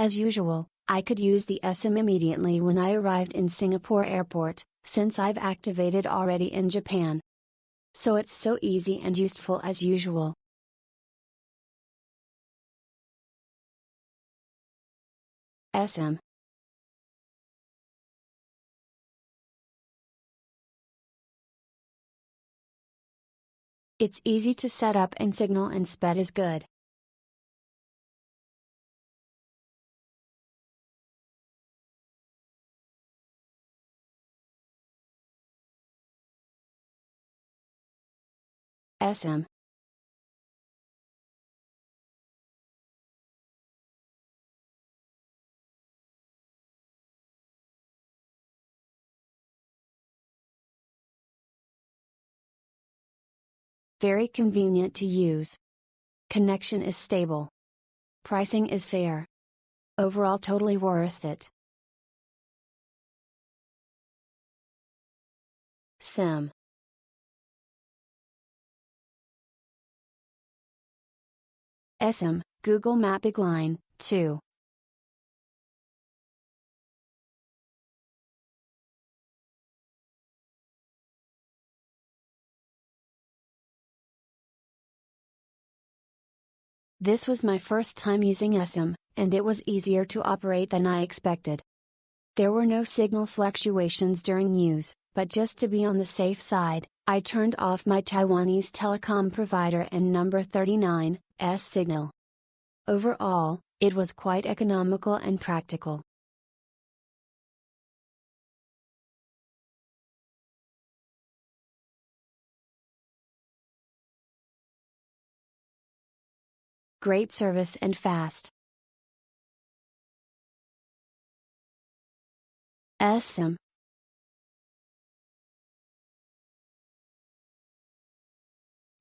As usual, I could use the eSIM immediately when I arrived in Singapore airport, since I've activated already in Japan. So it's so easy and useful as usual. eSIM. It's easy to set up and signal and speed is good. eSIM. Very convenient to use. Connection is stable. Pricing is fair. Overall totally worth it. SIM. eSIM, Google Mapping Line, 2. This was my first time using eSIM, and it was easier to operate than I expected. There were no signal fluctuations during use, but just to be on the safe side, I turned off my Taiwanese telecom provider and number 39's signal. Overall, it was quite economical and practical. Great service and fast. eSIM.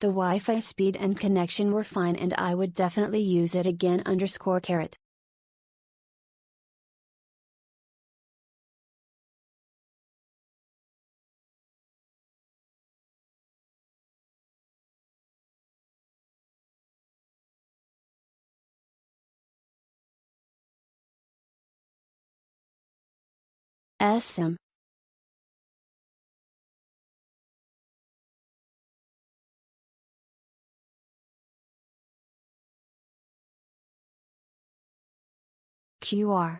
The Wi-Fi speed and connection were fine and I would definitely use it again. _. eSIM. QR.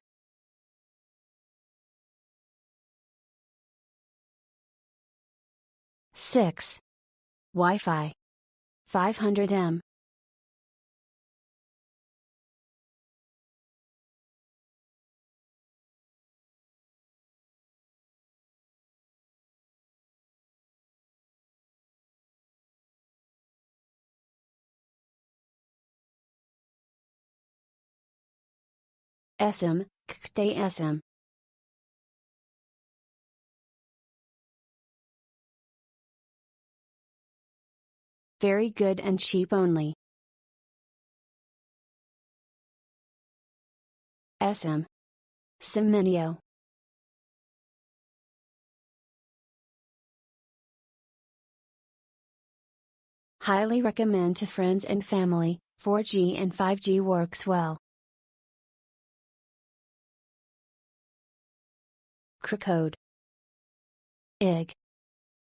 _6. Wi-Fi. 500 m. eSIM, eSIM. Very good and cheap only. eSIM. SIM. Highly recommend to friends and family. 4G and 5G works well. Code. IG.